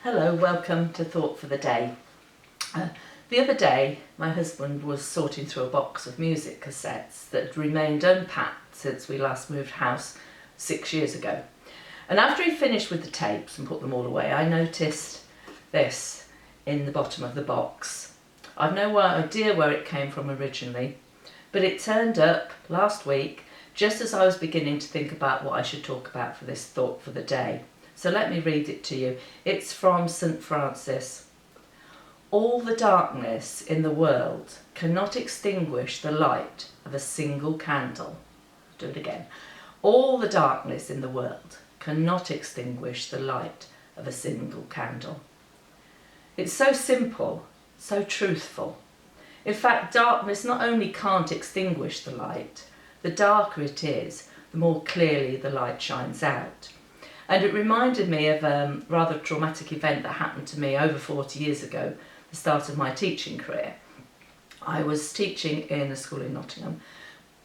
Hello, welcome to Thought for the Day. The other day, my husband was sorting through a box of music cassettes that had remained unpacked since we last moved house 6 years ago. And after he finished with the tapes and put them all away, I noticed this in the bottom of the box. I've no idea where it came from originally, but it turned up last week just as I was beginning to think about what I should talk about for this Thought for the Day. So let me read it to you. It's from St. Francis. All the darkness in the world cannot extinguish the light of a single candle. Do it again. All the darkness in the world cannot extinguish the light of a single candle. It's so simple, so truthful. In fact, darkness not only can't extinguish the light, the darker it is, the more clearly the light shines out. And it reminded me of a rather traumatic event that happened to me over 40 years ago, the start of my teaching career. I was teaching in a school in Nottingham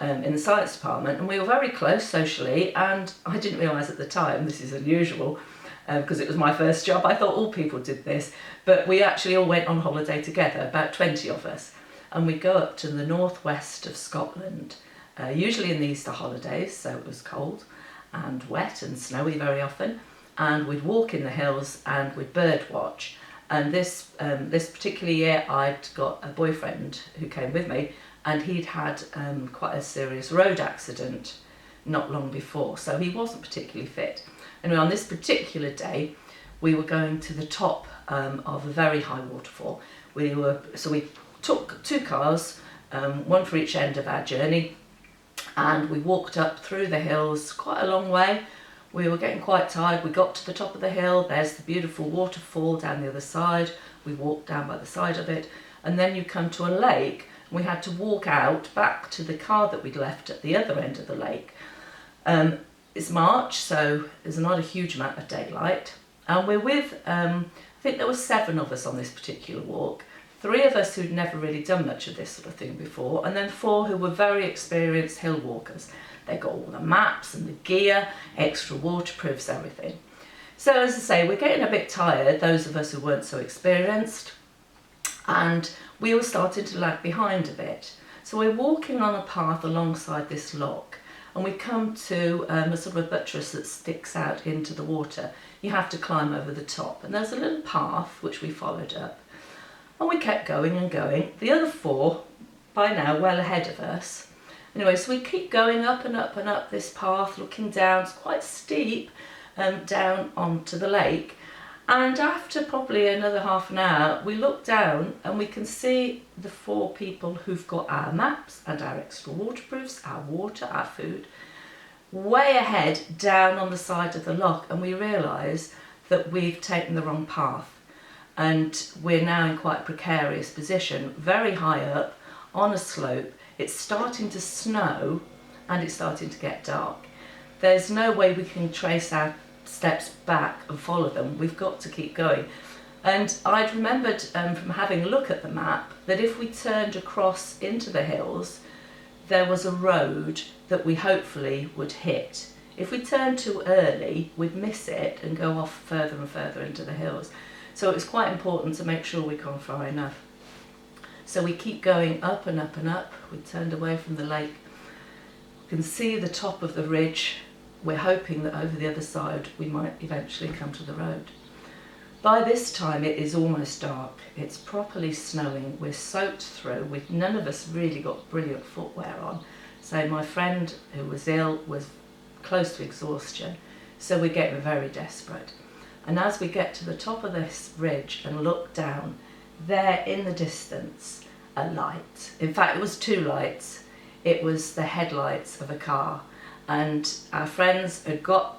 in the science department, and we were very close socially, and I didn't realise at the time, this is unusual, because it was my first job. I thought all people did this, but we actually all went on holiday together, about 20 of us, and we'd go up to the northwest of Scotland, usually in the Easter holidays, so it was cold and wet and snowy very often, and we'd walk in the hills and we'd bird watch. And this particular year I'd got a boyfriend who came with me, and he'd had quite a serious road accident not long before, so he wasn't particularly fit. Anyway, on this particular day we were going to the top of a very high waterfall. We took two cars, one for each end of our journey, and we walked up through the hills quite a long way. We were getting quite tired. We got to the top of the hill. There's the beautiful waterfall down the other side. We walked down by the side of it, and then you come to a lake. We had to walk out back to the car that we'd left at the other end of the lake. It's March, so there's not a huge amount of daylight, and we're with I think there were 7 of us on this particular walk. 3 of us who'd never really done much of this sort of thing before, and then 4 who were very experienced hill walkers. They got all the maps and the gear, extra waterproofs, everything. So as I say, we're getting a bit tired, those of us who weren't so experienced, and we were starting to lag behind a bit. So we're walking on a path alongside this lock, and we come to a sort of a buttress that sticks out into the water. You have to climb over the top, and there's a little path which we followed up. And we kept going and going. The other 4, by now, well ahead of us. Anyway, so we keep going up and up and up this path, looking down. It's quite steep, down onto the lake. And after probably another half an hour, we look down and we can see the 4 people who've got our maps and our extra waterproofs, our water, our food, way ahead down on the side of the loch. And we realise that we've taken the wrong path. And we're now in quite a precarious position, very high up on a slope. It's starting to snow and it's starting to get dark. There's no way we can trace our steps back and follow them. We've got to keep going. And I'd remembered from having a look at the map that if we turned across into the hills, there was a road that we hopefully would hit. If we turned too early, we'd miss it and go off further and further into the hills. So it's quite important to make sure we've gone far enough. So we keep going up and up and up. We turned away from the lake. We can see the top of the ridge. We're hoping that over the other side we might eventually come to the road. By this time it is almost dark. It's properly snowing. We're soaked through. None of us really got brilliant footwear on. So my friend who was ill was close to exhaustion. So we're getting very desperate. And as we get to the top of this ridge and look down, there in the distance, a light. In fact, it was 2 lights. It was the headlights of a car. And our friends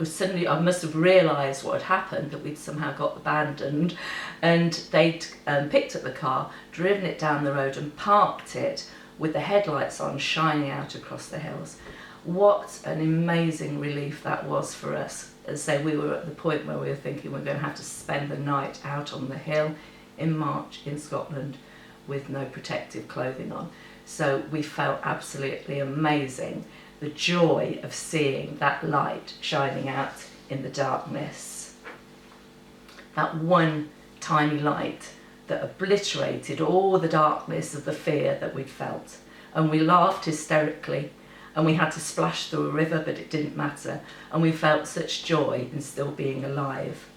suddenly, I must have realised what had happened, that we'd somehow got abandoned. And they'd picked up the car, driven it down the road and parked it with the headlights on, shining out across the hills. What an amazing relief that was for us. As I say, we were at the point where we were thinking we're going to have to spend the night out on the hill in March in Scotland with no protective clothing on. So we felt absolutely amazing, the joy of seeing that light shining out in the darkness. that one tiny light that obliterated all the darkness of the fear that we'd felt. And we laughed hysterically, and we had to splash through a river, but it didn't matter. And we felt such joy in still being alive.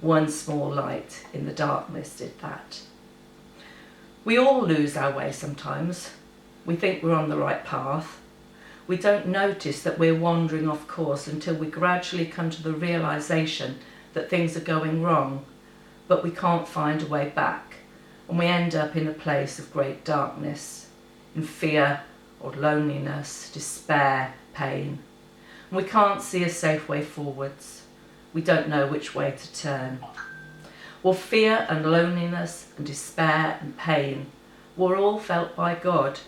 One small light in the darkness did that. We all lose our way sometimes. We think we're on the right path. We don't notice that we're wandering off course until we gradually come to the realisation that things are going wrong, but we can't find a way back, and we end up in a place of great darkness, in fear or loneliness, despair, pain. And we can't see a safe way forwards. We don't know which way to turn. Well, fear and loneliness and despair and pain were all felt by God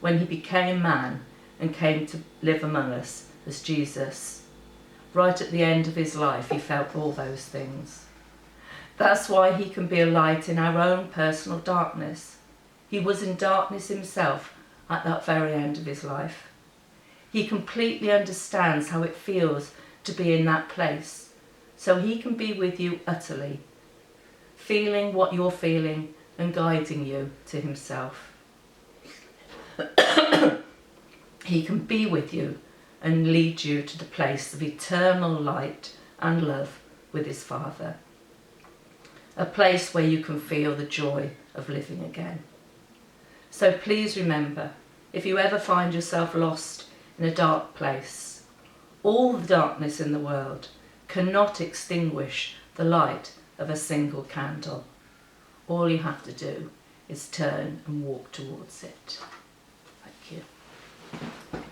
when he became man and came to live among us as Jesus. Right at the end of his life, he felt all those things. That's why he can be a light in our own personal darkness. He was in darkness himself at that very end of his life. He completely understands how it feels to be in that place, so he can be with you utterly, feeling what you're feeling and guiding you to himself. He can be with you and lead you to the place of eternal light and love with his Father. A place where you can feel the joy of living again. So please remember, if you ever find yourself lost in a dark place, all the darkness in the world cannot extinguish the light of a single candle. All you have to do is turn and walk towards it. Thank you.